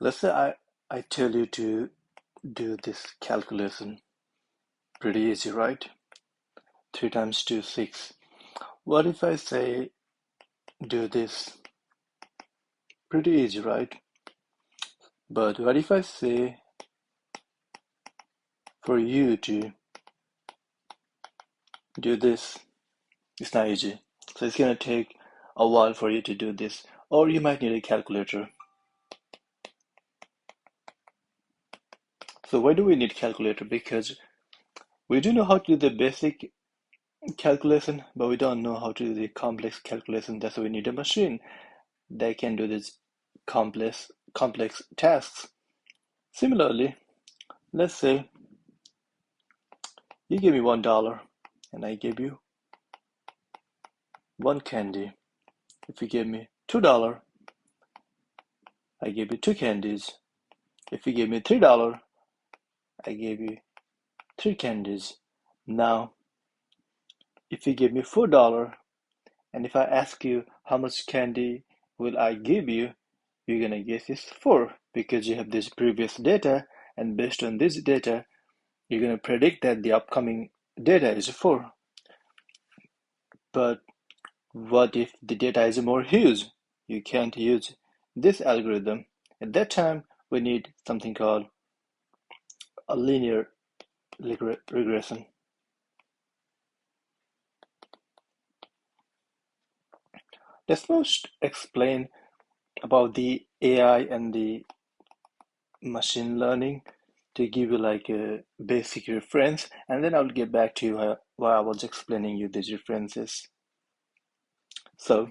Let's say I tell you to do this calculation. Pretty easy, right? 3 times 2, 6. What if I say do this? Pretty easy, right? But what if I say for you to do this? It's not easy. So it's gonna take a while for you to do this. Or you might need a calculator. So why do we need calculator? Because we do know how to do the basic calculation, but we don't know how to do the complex calculation. That's why we need a machine that can do these complex tasks. Similarly, let's say you give me $1 and I give you one candy. If you give me $2, I give you two candies. If you give me $3, I give you three candies. Now, if you give me $4, and if I ask you how much candy will I give you, you're gonna guess it's 4 because you have this previous data, and based on this data, you're gonna predict that the upcoming data is 4. But what if the data is more huge? You can't use this algorithm. At that time, we need something called a linear regression. Let's first explain about the AI and the machine learning to give you like a basic reference, and then I'll get back to you while I was explaining you these references. So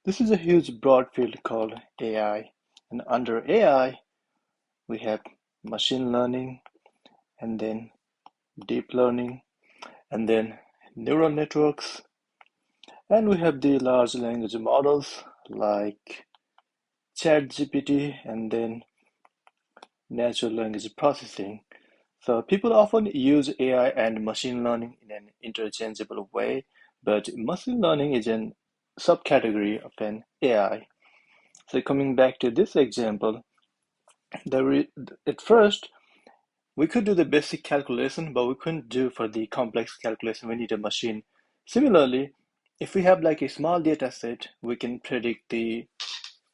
this is a huge broad field called AI, and under AI we have machine learning, and then deep learning, and then neural networks, and we have the large language models like ChatGPT, and then natural language processing. So people often use AI and machine learning in an interchangeable way, but machine learning is a subcategory of an AI. So coming back to this example, at first we could do the basic calculation, but we couldn't do for the complex calculation. We need a machine. Similarly, if we have like a small data set, we can predict the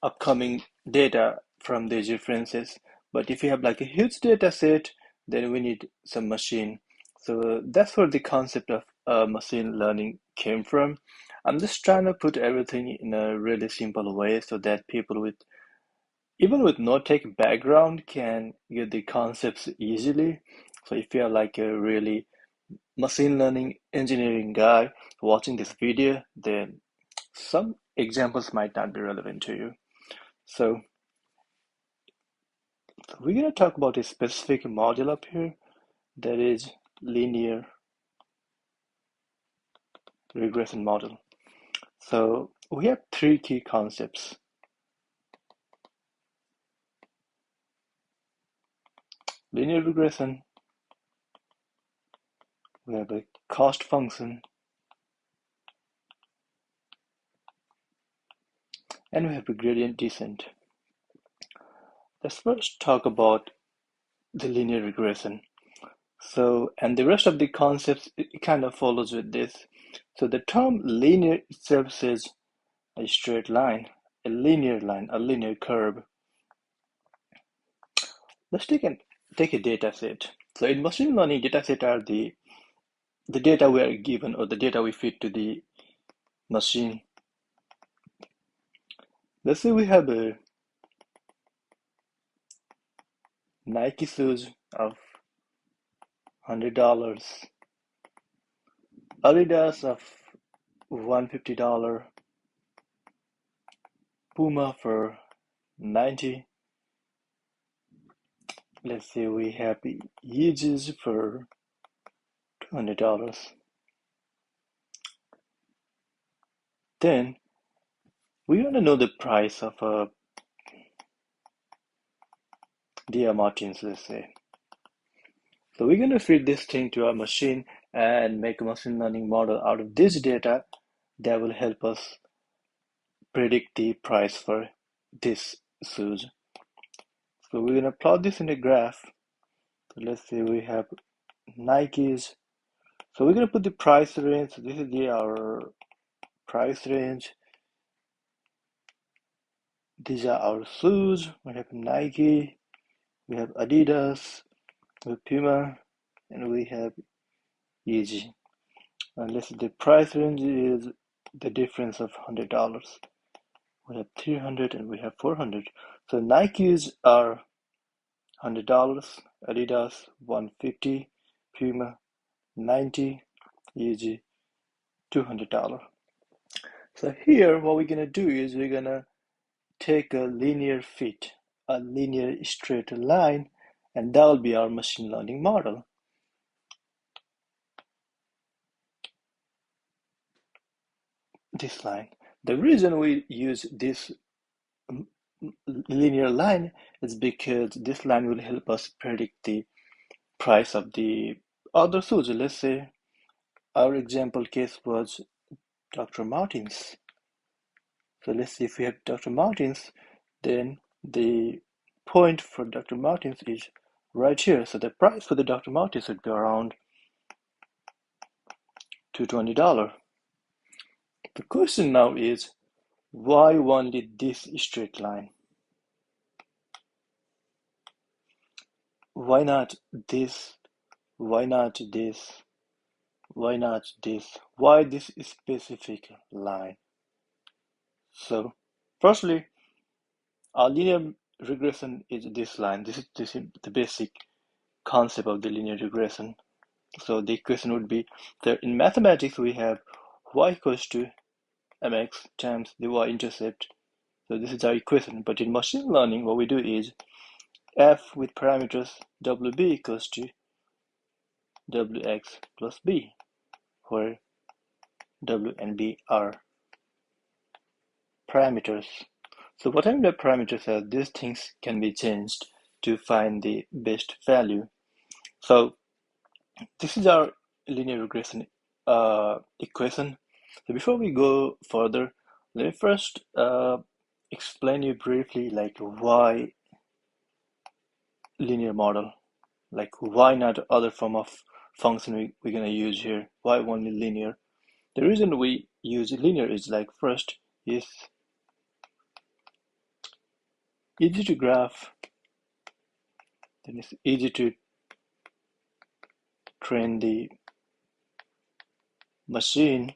upcoming data from these references. But if you have like a huge data set, then we need some machine. So that's where the concept of machine learning came from. I'm just trying to put everything in a really simple way so that people with even with no tech background can get the concepts easily. So if you're like a really machine learning engineering guy watching this video, then some examples might not be relevant to you. So we're going to talk about a specific module up here that is linear regression model. So we have three key concepts. Linear regression, we have a cost function, and we have a gradient descent. Let's first talk about the linear regression. So, and the rest of the concepts, it kind of follows with this. So the term linear itself says a straight line, a linear line, a linear curve. Let's take a data set. So in machine learning, data set are the data we are given or the data we feed to the machine. Let's say we have a Nike shoes of $100, Adidas of $150, Puma for 90. Let's say we have Yeezys for $200. Then we want to know the price of Dia Martins, let's say. So we're going to feed this thing to our machine and make a machine learning model out of this data that will help us predict the price for this shoes. So we're gonna plot this in a graph. So let's say we have Nikes. So we're gonna put the price range. So this is our price range. These are our shoes. We have Nike, we have Adidas, we have Puma, and we have Yeezy. And let's say the price range is the difference of $100. We have 300 and we have 400. So Nikes are $100, Adidas 150, Puma 90, Yeezy $200. So here what we're gonna do is we're gonna take a linear fit, a linear straight line, and that will be our machine learning model. This line. The reason we use this linear line is because this line will help us predict the price of the other shoes. Let's say our example case was Dr. Martens. So let's see if we have Dr. Martens, then the point for Dr. Martens is right here. So the price for the Dr. Martens would be around $220. The question now is, why only this straight line? Why not this? Why not this? Why not this? Why this specific line? So, firstly, our linear regression is this line. This is the basic concept of the linear regression. So the equation would be that in mathematics we have y equals to mx times the y-intercept. So this is our equation. But in machine learning, what we do is f with parameters wb equals to wx plus b, where w and b are parameters. So what I mean by parameters are these things can be changed to find the best value. So this is our linear regression equation. So before we go further, let me first explain you briefly like why linear model, like why not other form of function we're gonna use here, why only linear. The reason we use linear is like first is easy to graph, then it's easy to train the machine,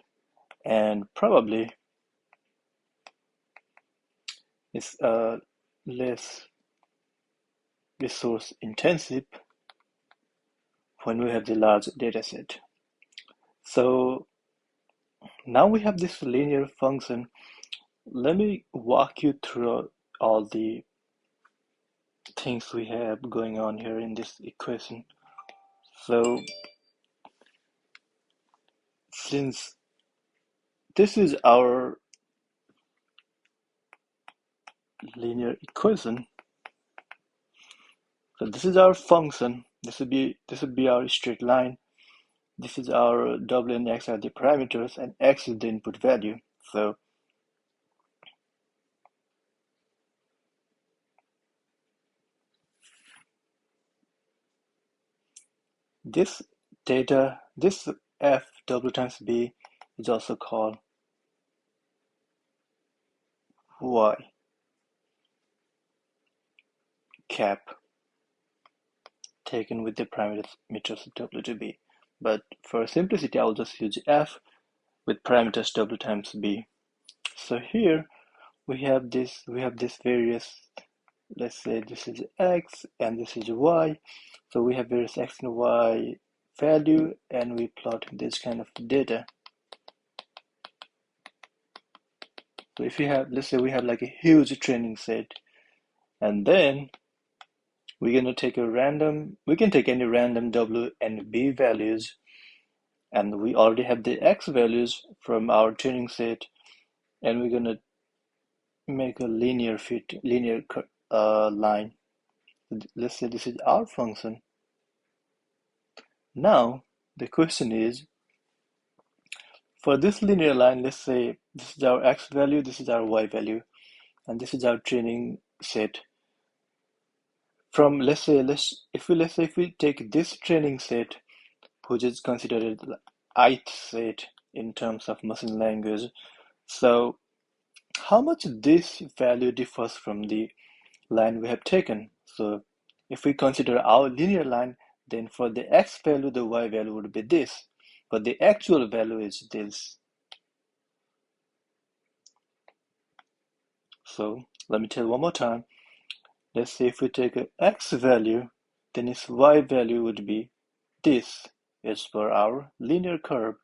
and probably it's less resource intensive when we have the large data set. So now we have this linear function. Let me walk you through all the things we have going on here in this equation. So since this is our linear equation, so this is our function, this would be our straight line, this is our w and x are the parameters, and x is the input value. So this data, this f w times b is also called y cap, taken with the parameters w to b. But for simplicity, I'll just use f with parameters w times b. So here we have this various, let's say this is x and this is y. So we have various x and y value, and we plot this kind of data. So if you have, let's say we have like a huge training set, and then we're going to take we can take any random w and b values, and we already have the x values from our training set, and we're going to make a linear line. Let's say this is our function. Now the question is, for this linear line, let's say this is our x value, this is our y value. and this is our training set. From let's say if we take this training set, which is considered the ith set in terms of machine language, so how much this value differs from the line we have taken. So if we consider our linear line, then for the x value, the y value would be this, but the actual value is this. So let me tell one more time. Let's say if we take a x value, then its y value would be this as per our linear curve.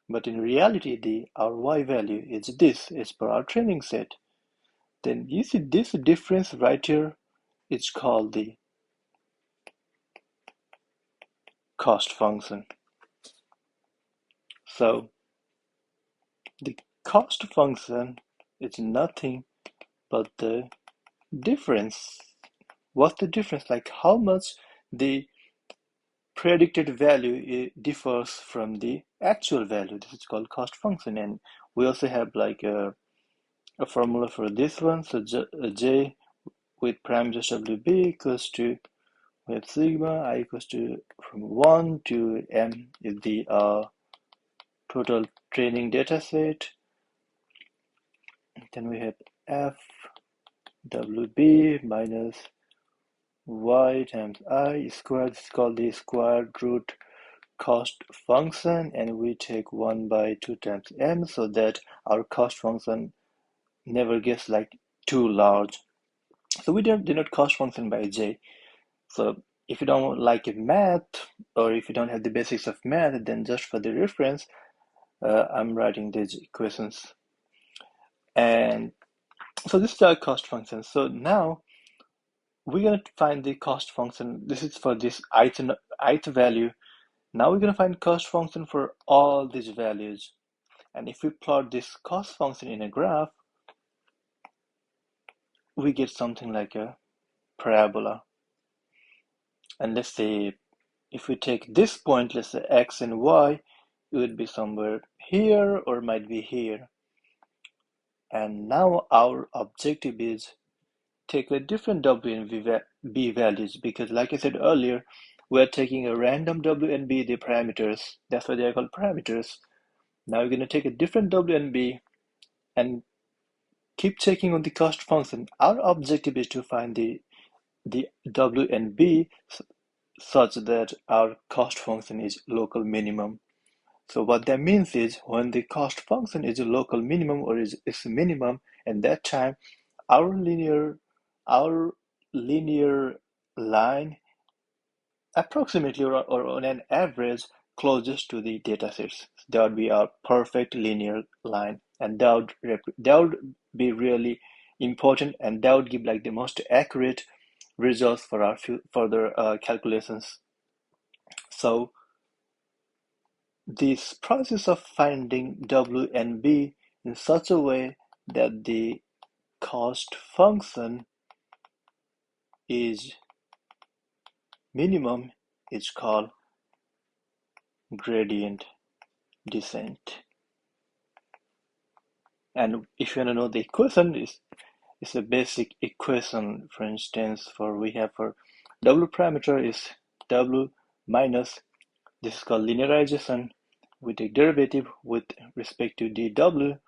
But in reality, our y value is this as per our training set. Then you see this difference right here, it's called the cost function. So the cost function is nothing but the difference. What's the difference? Like how much the predicted value differs from the actual value. This is called cost function, and we also have like a formula for this one. So j with parameters wb equals to, we have sigma I equals to from 1 to m is the total training data set. Then we have f wb minus y times I squared. This is called the square root cost function, and we take 1 by 2 times m, so that our cost function never gets like too large. So we denote cost function by j. So if you don't like math, or if you don't have the basics of math, then just for the reference, I'm writing these equations. And so this is our cost function. So now we're going to find the cost function. This is for this ith value. Now we're going to find cost function for all these values. And if we plot this cost function in a graph, we get something like a parabola. And let's say if we take this point, let's say x and y, it would be somewhere here or might be here. And now our objective is take a different w and b values, because like I said earlier, we're taking a random w and b, the parameters. That's why they're called parameters. Now we're going to take a different w and b and keep checking on the cost function. Our objective is to find the w and b such that our cost function is local minimum. So what that means is when the cost function is a local minimum or is minimum, at that time our linear line approximately or on an average closest to the data sets. That would be our perfect linear line, and that would be really important, and that would give like the most accurate results for our further calculations. So this process of finding W and B in such a way that the cost function is minimum is called gradient descent. And if you want to know the equation, is a basic equation. For instance, we have for W parameter is W minus, this is called linearization. We take derivative with respect to dW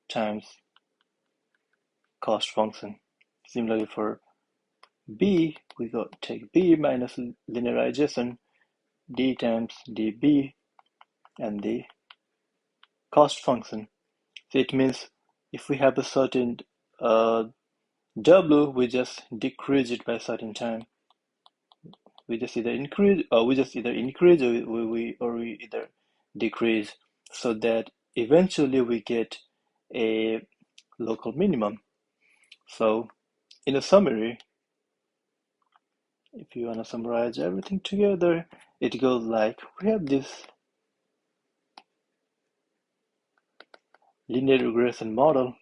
times cost function. Similarly for B, we take B minus linearization d times dB and the cost function. So it means if we have a certain W, we just decrease it by a certain time. We just either increase or we either decrease, so that eventually we get a local minimum. So in a summary, if you want to summarize everything together, it goes like, we have this linear regression model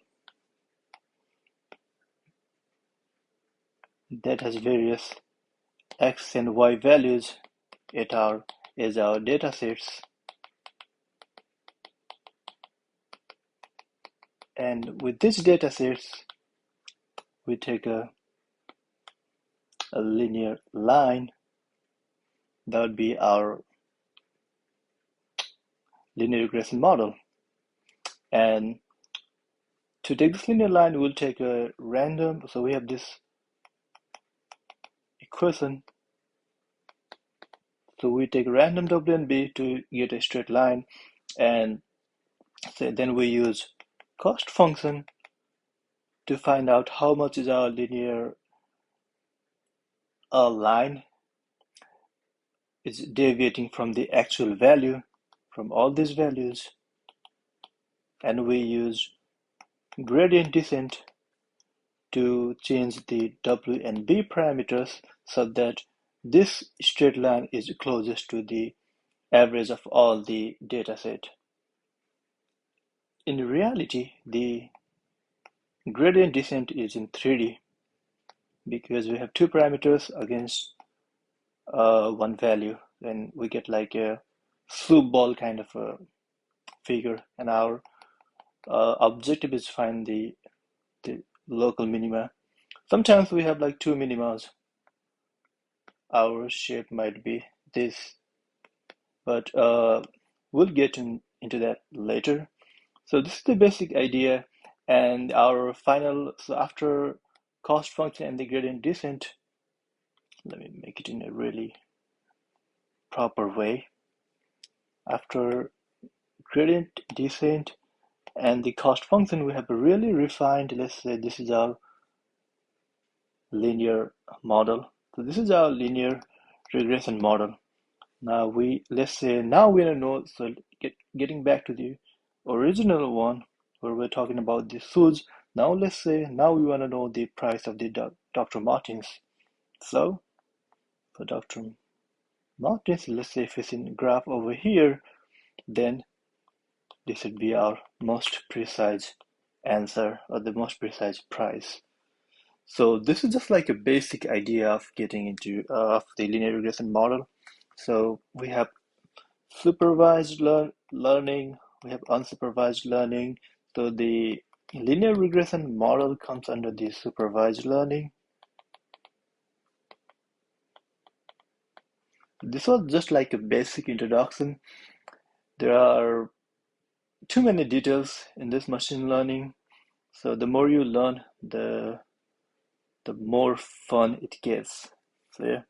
that has various x and y values as our data sets, and with these data sets we take a linear line. That would be our linear regression model. And to take this linear line, we'll take a random. So we have this equation. So we take random W and B to get a straight line, and so then we use cost function to find out how much is our linear line is deviating from the actual value from all these values, and we use gradient descent to change the W and B parameters so that this straight line is closest to the average of all the data set. In reality, the gradient descent is in 3D because we have two parameters against one value, and we get like a soup ball kind of a figure, and our objective is find the local minima. Sometimes we have like two minimas. Our shape might be this, but we'll get into that later. So this is the basic idea, and our final, so after cost function and the gradient descent, let me make it in a really proper way. After gradient descent and the cost function, we have a really refined, let's say this is our linear model. So this is our linear regression model. Now let's say now we know, so getting back to the original one where we're talking about the shoes. Now let's say now we want to know the price of the Dr. Martens. So for Dr. Martens, let's say if it's in graph over here, then this would be our most precise answer or the most precise price. So this is just like a basic idea of getting into of the linear regression model. So we have supervised learning, we have unsupervised learning. So the linear regression model comes under the supervised learning. This was just like a basic introduction. There are too many details in this machine learning. So the more you learn, the more fun it gets. So yeah.